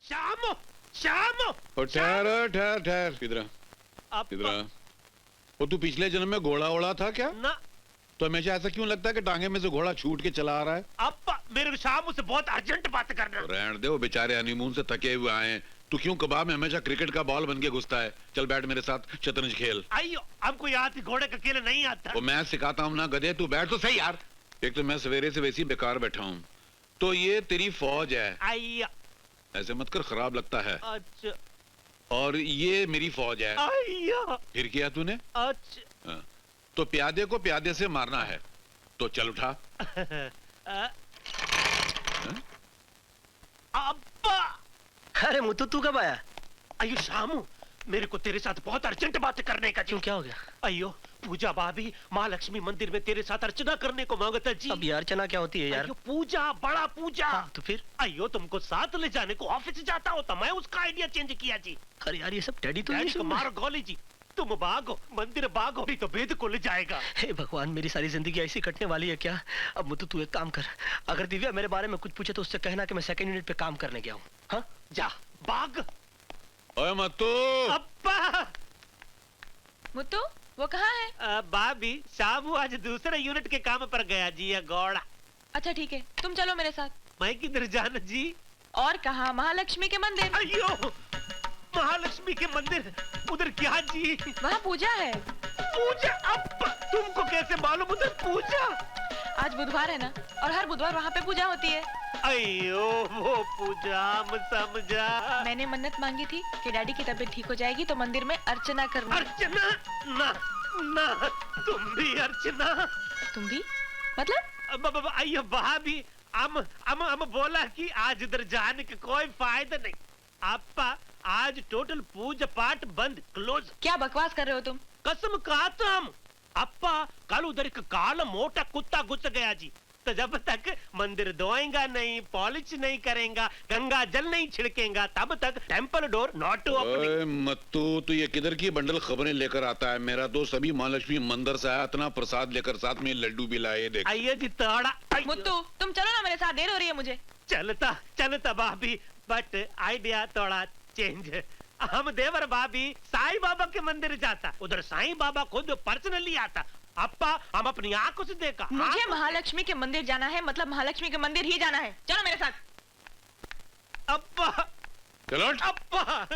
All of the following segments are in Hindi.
श्यामू श्यामू ठहर ठहर ठहर, इधर इधर। वो तू पिछले जन्म में घोड़ा ओढ़ा था क्या? ना। तो हमेशा ऐसा क्यों लगता है कि टांगे में से घोड़ा छूट के चला आ रहा है? अब्बा मेरे को श्यामू से बहुत अर्जेंट बात करना। रहने दे, वो बेचारे हनीमून से थके हुए आए हैं। तू क्यों कबाब में हमेशा क्रिकेट का बॉल बन के घुसता है? चल बैठ मेरे साथ शतरंज खेल। आइयो, हमको याद घोड़े का खेल नहीं आता। वो मैं सिखाता हूँ ना गधे, तू बैठ तो सही यार। एक तो मैं सवेरे से वैसी बेकार बैठा हूँ। तो ये तेरी फौज है। आइया। ऐसे मत कर, खराब लगता है। अच्छा। और ये मेरी फौज है। आइया। फिर किया तूने? अच्छा। तो प्यादे को प्यादे से मारना है, तो चल उठा। अब्बा। अरे मुत्तू, तू कब आया? अयो शामू, मेरे को तेरे साथ बहुत अर्जेंट बात करने का। क्यों, क्या हो गया? अयो पूजा भाभी महालक्ष्मी मंदिर में तेरे साथ अर्चना करने को मांगता जी। अब यार अर्चना क्या होती है यार? अयो पूजा, बड़ा पूजा। हाँ, तो फिर? अयो तुमको साथ ले जाने को ऑफिस जाता होता, मैं उसका आइडिया चेंज किया जी। अरे यार ये सब डैडी तो डैडी नहीं को सुन मारो गोली जी। तुम भागो, मंदिर भागो, नहीं तो वेद को ले जाएगा। हे भगवान, मेरी सारी जिंदगी ऐसी कटने वाली है क्या? अब मुत्तू तू एक काम कर, अगर दिव्या मेरे बारे में कुछ पूछे तो उससे कहना कि मैं सेकंड यूनिट पे काम करने गया हूँ। हाँ जा भाग। ओए मत्तू। अब्बा। मुत्तू वो कहाँ है? भाभी शामू आज दूसरे यूनिट के काम पर गया जी। ये घोड़ा। अच्छा ठीक है, तुम चलो मेरे साथ। मैं किधर जाना जी? और कहाँ? महालक्ष्मी के मंदिर। अयो महालक्ष्मी के मंदिर, उधर क्या जी? वहाँ पूजा है। पूजा? अब तुमको कैसे मालूम उधर पूजा? आज बुधवार है ना, और हर बुधवार वहाँ पे पूजा होती है। अयो वो पूजा हम समझा। मैंने मन्नत मांगी थी कि डैडी की तबीयत ठीक हो जाएगी तो मंदिर में अर्चना करना। अर्चना? ना ना, तुम भी अर्चना? तुम भी? मतलब? अयो भाभी, हम बोला कि आज उधर जाने का कोई फायदा नहीं। आपा आज टोटल पूजा पाठ बंद, क्लोज। क्या बकवास कर रहे हो तुम? कसम खाता हम। अप्पा कल उधर एक काला मोटा कुत्ता घुस गया जी। तो जब तक मंदिर धोएगा नहीं, पॉलिश नहीं करेगा, गंगा जल नहीं छिड़केगा, तब तक temple door not to open. Mattu तू ये किधर की बंडल खबरें लेकर आता है? मेरा दोस्त अभी महालक्ष्मी मंदिर से आया, इतना प्रसाद लेकर, साथ में लड्डू भी लाए। देख आइए जी तोड़ा। मुत्तू तुम चलो ना मेरे साथ, देर हो रही है मुझे। चलता चलता भाभी, बट आइडिया थोड़ा चेंज। हम देवर भाभी साईं बाबा के मंदिर जाता, उधर साईं बाबा खुद पर्सनली आता। अप्पा हम अपनी आंखों से देखा। मुझे महालक्ष्मी के मंदिर जाना है, मतलब महालक्ष्मी के मंदिर ही जाना है। चलो मेरे साथ। अप्पा चलो। अप्पा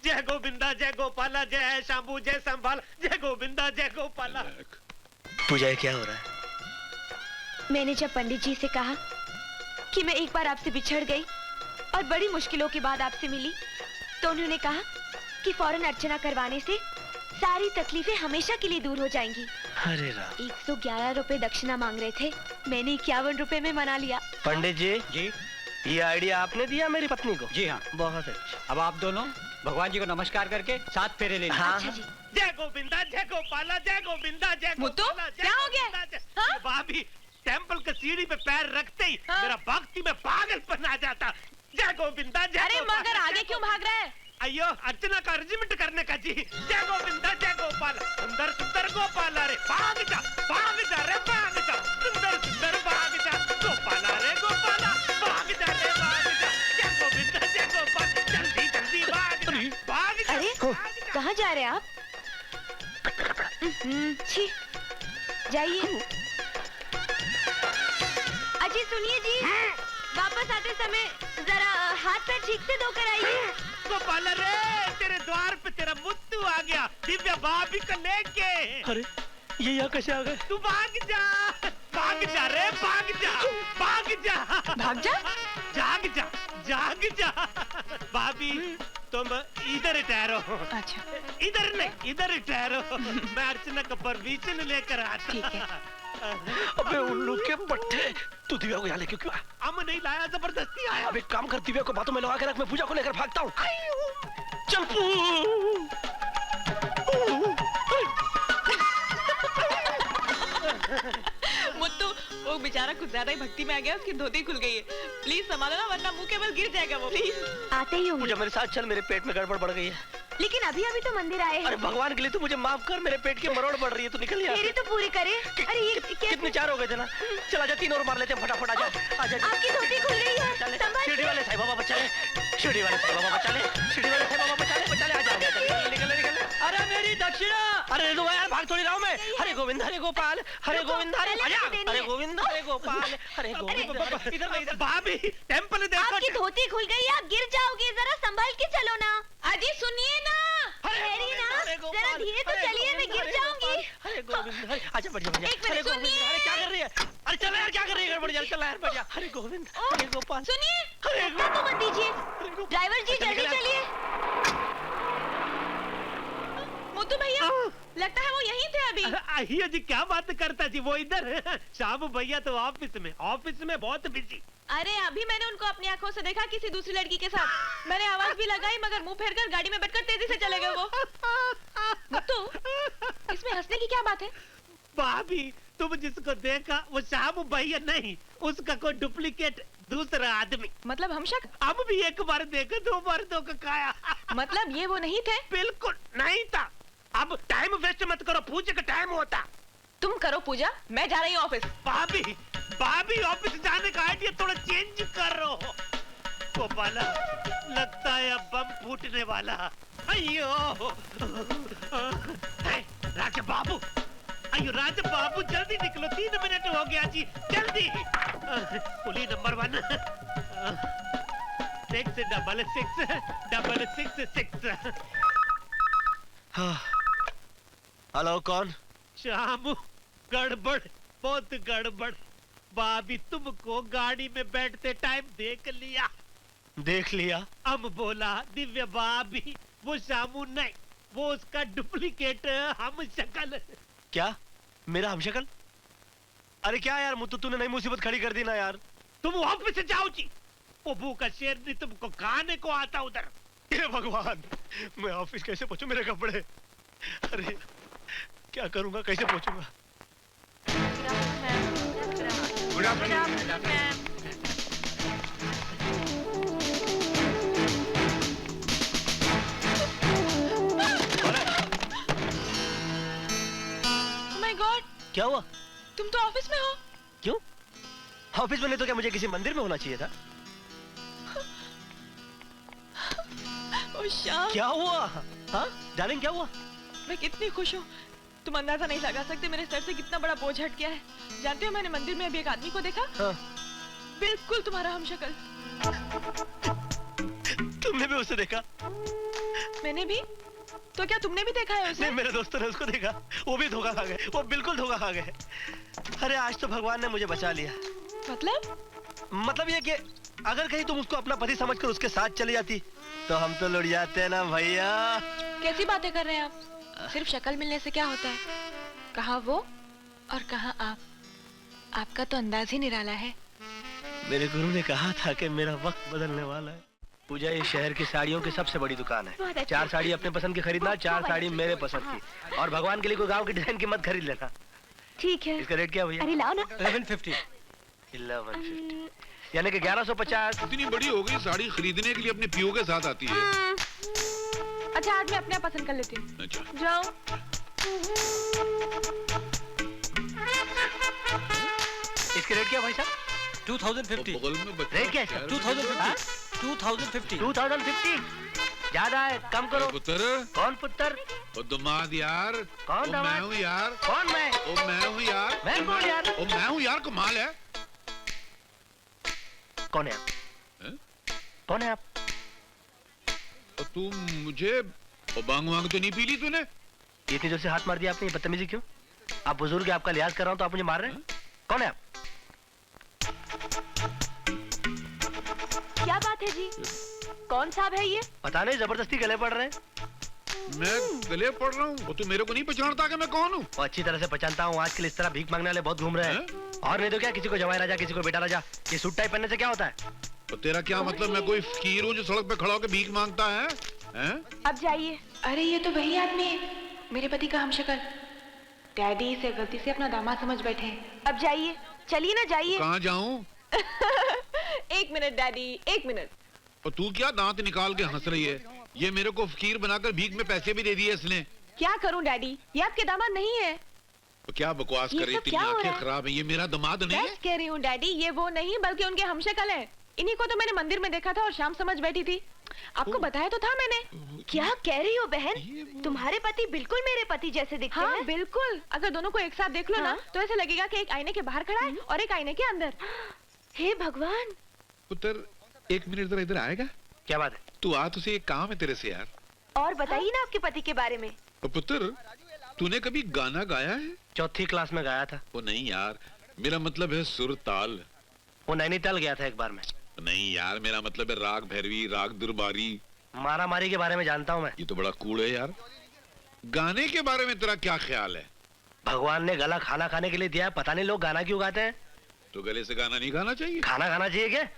जय गोविंदा जय गोपाला, जय शंभू जय संभाल, जय गोविंदा जय गोपाला। पूजा क्या हो रहा है? मैंने जब पंडित जी से कहा कि मैं एक बार आपसे बिछड़ गई और बड़ी मुश्किलों के बाद आपसे मिली, तो उन्होंने कहा कि फौरन अर्चना करवाने से सारी तकलीफें हमेशा के लिए दूर हो जाएंगी। अरे राम। 111 रुपए दक्षिणा मांग रहे थे, मैंने 51 रुपए में मना लिया। पंडित जी जी ये आइडिया आपने दिया मेरी पत्नी को? जी हाँ। बहुत अच्छा। अब आप दोनों भगवान जी को नमस्कार करके 7 फेरे ले लीजिए। हाँ, अच्छा जी। जय गोविंदा जय गोपाला, जय गोविंदा जय मुत्तू, गोपाला, जय क्या हो गया? गोविंदा, जय- हाँ? भाभी टेंपल के सीढ़ी पे पैर रखते ही हाँ? मेरा भक्ति में पागलपन आ जाता। जय गोविंदा जय अरे गोपाला, मगर आगे जय क्यों गोपाला। भाग रहा है? अयो अर्चना का अर्जिमेंट करने का जी। जय गोविंदा जय गोपाल, सुंदर सुंदर गोपाला रे भाग जा रे भाग जा, सुंदर सुंदर भाग जा गोपाला रे गोपाला, भाग जा रे भाग जा। जय गोविंदा जय गोपाल, जल्दी जल्दी भाग जा, भाग जा, अरे भाग जा। कहाँ जा रहे हैं आप? छी, जाइए। अजी सुनिए जी, वापस आते समय जरा हाथ पैर ठीक से धोकर आइए। गोपाला रे तेरे द्वार पे तेरा मुत्तू आ गया, दिव्या भाभी को लेके। अरे ये यहाँ कैसे आ गए? तू भाग जा रे, भाग जा भाग जा भाग जा? जाग जा जाग जा। भाभी तुम इधर ठहरो। अच्छा इधर नहीं, इधर ठहरो। मैं अर्चना का परमिशन लेकर आता। ठीक है। अबे उल्लू के पट्टे, तू दिव्या को यहाँ लेके क्यों आया? हम नहीं लाया, जबरदस्ती आया। अब एक काम कर, दिव्या को बातों में लगा के रख, मैं पूजा को लेकर भागता हूँ। चल मुत्तू वो बेचारा कुछ ज्यादा ही भक्ति में आ गया, उसकी धोती खुल गई है। प्लीज संभालो ना, वरना मुंह के बल गिर जाएगा वो। प्लीज आते ही होंगे। पूजा मेरे साथ चल, मेरे पेट में गड़बड़ बढ़ गई है। लेकिन अभी अभी तो मंदिर आए अरे हैं। भगवान के लिए तू मुझे माफ कर, मेरे पेट की मरोड़ बढ़ रही है, तू निकल यहाँ मेरी से। तो पूरी करे। अरे ये क्या? कितने 4 हो गए थे ना? चल आजा, 3 और मार लेते हैं फटाफट। आजा आजा। आपकी धोती खुल गई है। चल संभाल शिरडी वाले साईं बाबा बच्चा है। सीढ़ी वाले से बाबा बचा ले, सीढ़ी वाले से बाबा बचा ले, आ जाओ, निकल। अरे मेरी दक्षिणा, अरे दो यार, भाग थोड़ी रहा हूँ मैं। हरे गोविंद हरे गोपाल, हरे गोविंद हरे हरे गोविंद हरे गोपाल, हरे गोविंद। इधर भाभी टेम्पल देखो। आपकी धोती खुल गई, आप गिर जाओगे, जरा संभल के चलो ना। अजी सुनिए ना। ठहरिए ना, जरा धीरे तो चलिए, मैं गिर जाऊंगी। हरे गोविंद हरे, अच्छा बढ़िया बढ़िया। एक मिनट हरे गोविंद, सुनिए। अरे क्या कर रही है? अरे चला यार, क्या कर रही है? गड़बड़ चल यार, बढ़िया। हरे गोविंद हरे गोपाल। सुनिए। धक्का तो मत दीजिए। ड्राइवर जी जल्दी चलिए। मोटू भैया, लगता है वो यहीं थे अभी। आइए जी, क्या बात करता जी, वो इधर। शाम भैया तो ऑफिस में बहुत बिजी। अरे अभी मैंने उनको अपनी आंखों से देखा किसी दूसरी लड़की के साथ। मैंने आवाज भी लगाई मगर मुंह फेरकर गाड़ी में बैठकर तेजी से चले गए वो। मुत्तू, इसमें हंसने की क्या बात है? भाभी, तुम जिसको देखा वो शाम भैया नहीं, उसका कोई डुप्लीकेट दूसरा आदमी। मतलब हम शक? अब भी एक बार देखा, दो बार धोखा खाया। मतलब ये वो नहीं थे? बिल्कुल नहीं था। अब टाइम वेस्ट मत करो, पूजे का टाइम होता। तुम करो पूजा, मैं जा रही हूँ ऑफिस। भाभी ऑफिस जाने का आइडिया थोड़ा चेंज करो। गोपाला, लगता है अब बम फूटने वाला। अयो राजा बाबू, जल्दी निकलो, 3 मिनट हो गया जी, जल्दी। पुली नंबर 1 66666। हेलो, कौन? शामू, गड़बड़, बहुत गड़बड़। भाभी तुमको गाड़ी में बैठते टाइम देख लिया। देख लिया? हम बोला दिव्या भाभी, वो शामू नहीं, वो उसका डुप्लीकेट हम शक्ल। क्या मेरा हमशक्ल? अरे क्या यार मुत्तू, तूने नई मुसीबत खड़ी कर दी ना यार। तुम ऑफिस से जाओ जी, वो का शेर नहीं तुमको खाने को आता उधर। हे भगवान, मैं ऑफिस कैसे पहुंचूं? मेरे कपड़े, अरे क्या करूंगा, कैसे पहुंचूंगा? Good afternoon ma'am. My God, क्या हुआ? तुम तो ऑफिस में हो। क्यों ऑफिस में? नहीं तो क्या मुझे किसी मंदिर में होना चाहिए था? ओ श्याम, क्या हुआ? हाँ डार्लिंग, क्या हुआ? मैं कितनी खुश हूँ, तुम अंदाजा नहीं लगा सकते मेरे सर से कितना बड़ा बोझ हट गया है। जानते हो, मैंने मंदिर में अभी एक आदमी को देखा। हाँ। बिल्कुल तुम्हारा हमशक्ल। तुमने भी उसे देखा? मैंने भी? तो क्या तुमने भी देखा है उसे? नहीं, मेरे दोस्तों ने उसको देखा, वो भी धोखा खा गए, वो बिल्कुल धोखा खा गए। अरे आज तो भगवान ने मुझे बचा लिया। मतलब ये कि अगर कहीं तुम उसको अपना पति समझकर उसके साथ चली जाती तो हम तो लुट जाते ना भैया। कैसी बातें कर रहे हैं आप? सिर्फ शक्ल मिलने से क्या होता है? कहाँ वो और कहाँ आप? आपका तो अंदाज ही निराला है। मेरे गुरु ने कहा था कि मेरा वक्त बदलने वाला है। पूजा, ये शहर की साड़ियों की सबसे बड़ी दुकान है। 4 साड़ी अपने पसंद की खरीदना, 4 साड़ी मेरे पसंद की। और भगवान के लिए कोई गांव की डिजाइन की मत खरीद लेना। ठीक है। इसका रेट क्या भैया? अरे लाओ ना। 1150। यानी कि 1150। इतनी बड़ी हो गई, साड़ी खरीदने के लिए अपने पीओ के साथ आती है। अच्छा, आज मैं अपना पसंद कर लेती हूँ। अच्छा जाओ। इसके रेट क्या भाई साहब? 2050। बगल में बच्चा रेट क्या है? शहर 2050। 2050। 2050 ज्यादा है, कम करो। पुत्र, कौन पुत्र? ओ दमाद यार। कौन ओ दमाद? मैं हूँ यार। कौन मैं? ओ मैं हूँ यार। मैं कौन यार? ओ मैं हूँ यार, कमाल है। कौन है आप? हैं? कौन है आप? और तू मुझे बांग वांग तो नहीं पी ली तूने? इतनी जोर से हाथ मार दिया आपने, ये बदतमीजी क्यों? आप बुजुर्ग, आपका लिहाज कर रहा हूँ तो आप मुझे मार रहे हैं? कौन है आप? क्या बात है जी, कौन साहब है ये? पता नहीं, जबरदस्ती गले पड़ रहे हैं। मैं गले पड़ रहा हूँ? तू मेरे को नहीं पहचानता कि मैं कौन हूँ? वो अच्छी तरह से पहचानता हूँ, आजकल इस तरह भीख मांगने वाले बहुत घूम रहे हैं। और नहीं तो क्या, किसी को जवाई राजा, किसी को बेटा राजा। ये सूट टाई पहनने से क्या होता है? तो तेरा क्या मतलब, मैं कोई फकीर हूँ जो सड़क पे खड़ा होकर भीख मांगता है? हैं? अब जाइए। अरे ये तो वही आदमी है, मेरे पति का हमशक्ल। डैडी इसे गलती से अपना दामाद समझ बैठे। अब जाइए, चलिए ना, जाइए। कहाँ जाऊँ? 1 मिनट डैडी, 1 मिनट। और तू क्या दांत निकाल के हंस रही है? ये मेरे को फकीर बनाकर भीख में पैसे भी दे दिए इसने। क्या करूं डैडी, ये आपके दामाद नहीं है। तो क्या बकवास ये कर रही, सब तेरी क्या हो रहा आंखें है? खराब है, ये मेरा दामाद नहीं है। बस कह रही हूँ डैडी, ये वो नहीं बल्कि उनके हमशक्ल है। इन्हीं को तो मैंने मंदिर में देखा था और शाम समझ बैठी थी। आपको बताया तो था मैंने। क्या कह रही हो बहन? तुम्हारे पति बिल्कुल मेरे पति जैसे दिखते हाँ हैं। बिल्कुल, अगर दोनों को एक साथ देख लो ना हाँ? तो ऐसे लगेगा कि एक आईने के बाहर खड़ा है और एक आईने के अंदर। हे भगवान। पुत्र, 1 मिनट जरा इधर आएगा? क्या बात है? तू आ, तुझे एक काम है तेरे से यार। और बताइए ना आपके पति के बारे में। पुत्र, तूने कभी गाना गाया है? 4th क्लास में गाया था। वो नहीं यार, मेरा मतलब है सुर ताल। वो नैनीताल गया था एक बार मैं। नहीं यार, मेरा मतलब है राग भैरवी, राग दुर्बारी। मारा मारी के बारे में जानता हूँ मैं। ये तो बड़ा कूल है यार। गाने के बारे में तेरा क्या ख्याल है? भगवान ने गला खाना खाने के लिए दिया है, पता नहीं लोग गाना क्यों गाते हैं। तो गले से गाना नहीं गाना चाहिए? खाना खाना चाहिए क्या?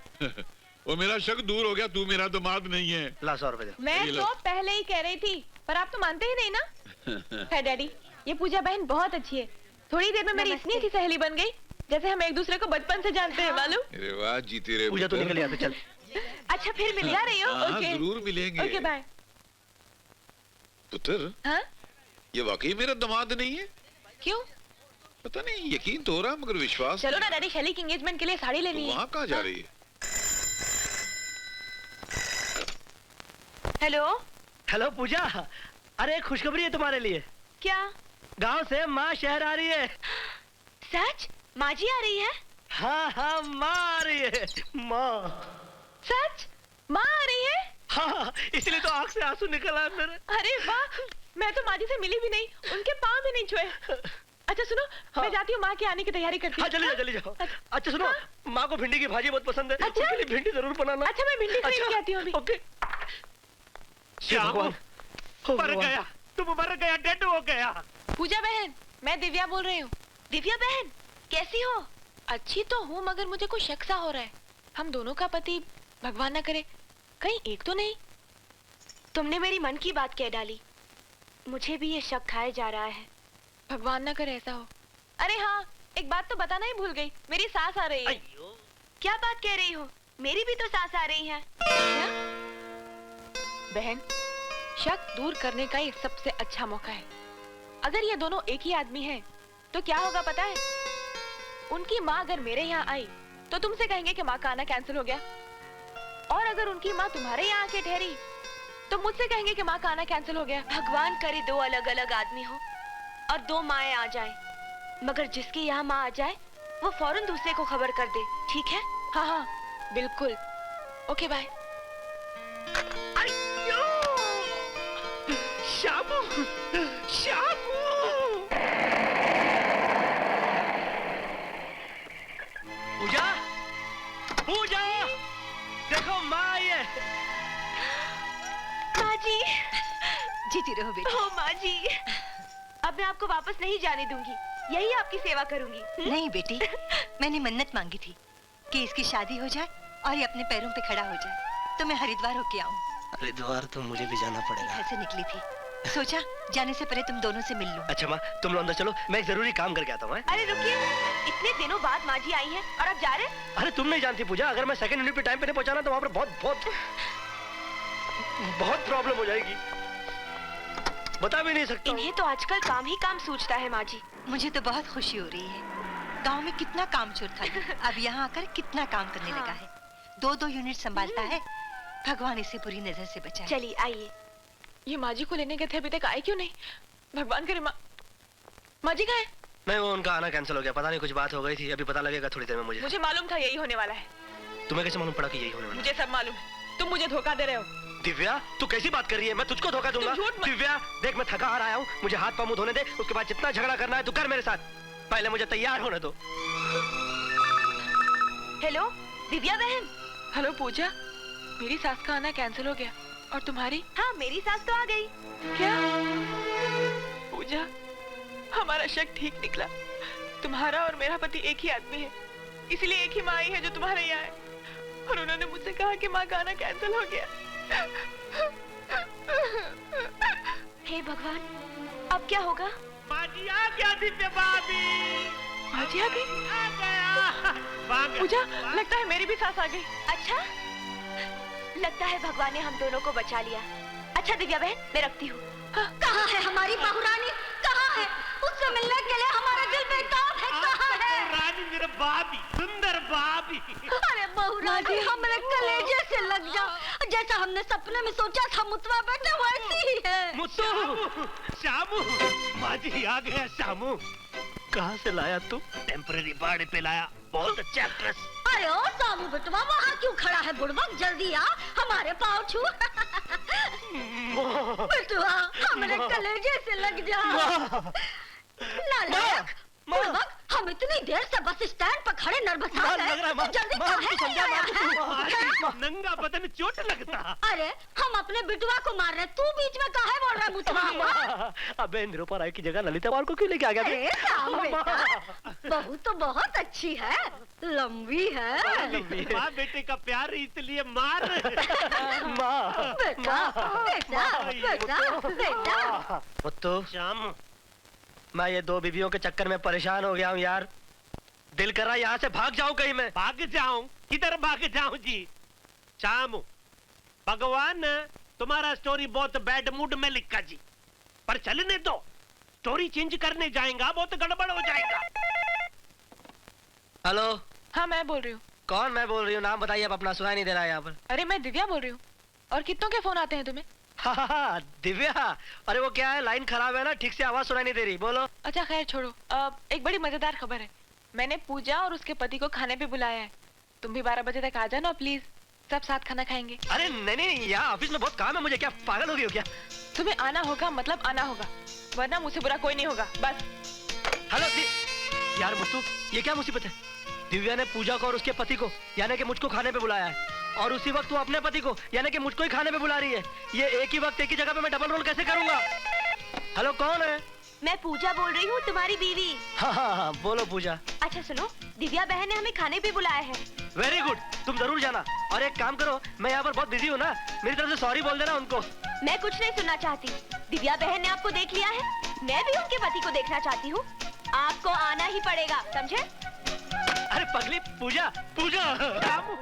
वो मेरा शक दूर हो गया, तू मेरा दामाद नहीं है। ला 100 रुपए दे। मैं ये लो। तो पहले ही कह रही थी, पर आप तो मानते ही नहीं ना। है डैडी, ये पूजा बहन बहुत अच्छी है। थोड़ी देर में मेरी नमस्ते। इतनी सी सहेली बन गई जैसे हम एक दूसरे को बचपन से जानते हैं, मालूम। अरे वाह, जीते रहे पूजा तो पुत्र। निकल जाते चल। अच्छा फिर मिल जा रही हो? हाँ, ओके। जरूर मिलेंगे। Okay bye. पुत्र, हाँ ये वाकई मेरा दामाद नहीं है? क्यों? पता नहीं, यकीन तो हो रहा मगर विश्वास चलो ना डैडी, शैली की एंगेजमेंट के लिए साड़ी तो लेनी है। वहाँ कहाँ जा रही है? हेलो। हेलो पूजा, अरे एक खुशखबरी है तुम्हारे लिए। क्या? गांव से माँ शहर आ रही है। सच? माँ जी आ रही है? हाँ हाँ, माँ आ रही है। माँ। सच? माँ आ रही है? हाँ, इसलिए तो आँख से आंसू निकल आए मेरे। अरे वाह, मैं तो माँ जी से मिली भी नहीं, उनके पाँव भी नहीं छुए। अच्छा सुनो, हाँ। मैं जाती हूँ माँ के आने की तैयारी करती हाँ हूँ। चली जाओ। अच्छा सुनो, माँ को भिंडी की भाजी बहुत पसंद है। अच्छा। उनके लिए भिंडी जरूर बनाना। अच्छा मैं भिंडी खरीद के आती हूँ अभी। ओके। श्याम, भगवान। मर गया, तुम मर गया, डेड हो गया। पूजा बहन, मैं दिव्या बोल रही हूँ। दिव्या बहन, कैसी हो? अच्छी तो हूँ मगर मुझे कुछ शक सा हो रहा है। हम दोनों का पति, भगवान ना करे, कहीं एक तो नहीं। तुमने मेरी मन की बात कह डाली। मुझे भी ये शक खाए जा रहा है। भगवान ना करे ऐसा हो। अरे हाँ, एक बात तो बताना ही भूल गई, मेरी सास आ रही है। क्या बात कह रही हो? मेरी भी तो सास आ रही है। क्या? बहन, शक दूर करने का ये सबसे अच्छा मौका है। अगर ये दोनों एक ही आदमी हैं, तो क्या होगा पता है? उनकी माँ अगर मेरे यहाँ आई तो तुमसे कहेंगे कि माँ का आना कैंसिल हो गया, और अगर उनकी माँ तुम्हारे यहाँ आके ठहरी तो मुझसे कहेंगे कि माँ का आना कैंसिल हो गया। भगवान करे 2 अलग-अलग आदमी हो और 2 माएं आ जाएं, मगर जिसकी यहाँ माँ आ जाए वो फौरन दूसरे को खबर कर दे, ठीक है? हाँ हाँ बिल्कुल। Okay bye. श्यामू, श्यामू। पूजा, पूजा, देखो माँ आई है। माँ जी। जीती रहो बेटी। ओ माँ जी, अब मैं आपको वापस नहीं जाने दूंगी, यही आपकी सेवा करूंगी। नहीं बेटी, मैंने मन्नत मांगी थी कि इसकी शादी हो जाए और ये अपने पैरों पे खड़ा हो जाए, तो मैं हरिद्वार होके आऊं। हरिद्वार तो मुझे भी जाना पड़ेगा। घर से निकली थी, सोचा जाने से पहले तुम दोनों से मिल लूं। अच्छा माँ, तुम लोग अंदर चलो, मैं एक जरूरी काम करके आता हूँ। अरे रुकिए, इतने दिनों बाद माँ जी आई हैं और आप जा रहे हैं? अरे तुम नहीं जानती पूजा, अगर मैं सेकंड यूनिट पे टाइम पे नहीं पहुंचाना तो वहाँ पर बहुत बहुत बहुत प्रॉब्लम हो जाएगी। बता भी नहीं सकता। इन्हें तो आजकल काम ही काम सूझता है माँ जी। मुझे तो बहुत खुशी हो रही है। गांव में कितना काम चोर था, अब यहाँ आकर कितना काम करने लगा है। 2-2 यूनिट संभालता है। भगवान इसे बुरी नजर से बचाए। चलिए आइए। ये माँ जी को लेने गए थे, अभी तक आए क्यों नहीं? भगवान करे माँ जी कहाँ है? नहीं, वो उनका आना कैंसिल हो गया, पता नहीं कुछ बात हो गई थी, अभी पता लगेगा थोड़ी देर में मुझे। मुझे मालूम था यही होने वाला है। तुम्हें कैसे मालूम पड़ा कि यही होने वाला है? मुझे सब मालूम है, तुम मुझे धोखा दे रहे हो। दिव्या, तू कैसी बात कर रही है? मैं तुझको धोखा दूंगा? तुम झूठ मत- दिव्या देख, मैं थका हार आया हूँ, मुझे हाथ पाँव मुंह धोने दे, उसके बाद जितना झगड़ा करना है तू कर मेरे साथ, पहले मुझे तैयार होने दो। हेलो दिव्या बहन। हेलो पूजा, मेरी सास का आना कैंसिल हो गया और तुम्हारी? हाँ मेरी सास तो आ गई। क्या? पूजा, हमारा शक ठीक निकला। तुम्हारा और मेरा पति एक ही आदमी है, इसलिए एक ही माँ आई है जो तुम्हारे यहाँ है, और उन्होंने मुझसे कहा कि माँ का आना कैंसिल हो गया। हे भगवान, अब क्या होगा? माँ जी आ गया, दिव्या भाभी माँ जी आ गई? आ गया। भाग। पूजा, लगता है मेरी भी सास आ गई। अच्छा, लगता है भगवान ने हम दोनों को बचा लिया। अच्छा दिव्या बहन, मैं रखती हूँ। कहाँ है हमारी बहुरानी? कहाँ है? उससे मिलने के लिए हमारा दिल बेताब है। कहाँ है? रानी मेरे बाबी सुंदर बाबी। अरे बहू रानी हमारे कलेजे से लग जा, जैसा हमने सपने में सोचा था मुतवा बेटे वैसी ही है। मुत्तू शामू माँ जी आ गया शामू। कहाँ से लाया तू? टेम्पररी बाड़े पे लाया, बहुत अच्छा एक्ट्रेस। अरे ओ सामू बेटवा वहाँ क्यों खड़ा है बुड़बक, जल्दी आ हमारे पाँव छू। बेटवा हमारे कलेजे से लग जा। नालायक बुड़बक, हम इतनी देर से बस स्टैंड पर खड़े नर्वस आ गए, जल्दी काहे नहीं आया है? नंगा बदन चोट लगता। अरे हम अपने बिटवा को मार रहे, तू बीच में काहे बोल रहा है मुतवा? अबे निरूपा राय की जगह ललिता बाल को क्यों लेके आ गया? अरे राम बेटा, बहू तो बहुत अच्छी है, लंबी है। माँ बेटे का प्यार इसलिए मार। माँ बेटा बेटा बेटा बेटा। मुत्तू शामू मैं ये दो बीवियों के चक्कर में परेशान हो गया हूँ यार। दिल कर रहा है यहाँ से भाग जाऊं कहीं मैं। भाग जाऊं? किधर भाग जाऊं जी? शामू भगवान ने तुम्हारा स्टोरी बहुत बैड मूड में लिखा जी, पर चलने दो, स्टोरी चेंज करने जाएगा बहुत गड़बड़ हो जाएगा। हेलो हाँ मैं बोल रही हूँ। कौन? मैं बोल रही हूँ, नाम बताइए, अब अपना सुनाई नहीं दे रहा है यहाँ पर। अरे मैं दिव्या बोल रही हूँ। और कितनों के फोन आते हैं तुम्हें? हाँ, दिव्या, अरे वो क्या है, लाइन खराब है ना, ठीक से आवाज सुनाई नहीं दे रही, बोलो। अच्छा खैर छोड़ो, एक बड़ी मजेदार खबर है। मैंने पूजा और उसके पति को खाने पे बुलाया है। तुम भी 12 बजे तक आ जाना प्लीज, सब साथ खाना खाएंगे। अरे नहीं नहीं, यहाँ ऑफिस में बहुत काम है मुझे, क्या पागल हो गई हो क्या? तुम्हें आना होगा, मतलब आना होगा, वरना मुझसे बुरा कोई नहीं होगा, बस। हेलो यार मुत्तू, ये क्या मुसीबत है? दिव्या ने पूजा को और उसके पति को यानी कि मुझको खाने पे बुलाया है, और उसी वक्त वो अपने पति को यानी कि मुझको ही खाने पे बुला रही है। ये एक ही वक्त एक ही जगह पे मैं डबल रोल कैसे करूंगा? हेलो कौन है? मैं पूजा बोल रही हूँ, तुम्हारी बीवी। हाँ, बोलो पूजा। अच्छा सुनो, दिव्या बहन ने हमें खाने पे बुलाया है। वेरी गुड, तुम जरूर जाना। और एक काम करो, मैं यहाँ पर बहुत बिजी हूँ ना, मेरी तरफ से सॉरी बोल देना उनको। मैं कुछ नहीं सुनना चाहती। दिव्या बहन ने आपको देख लिया है, मैं भी उनके पति को देखना चाहती हूँ। आपको आना ही पड़ेगा, समझे? अरे पगली पूजा, पूजा। शामू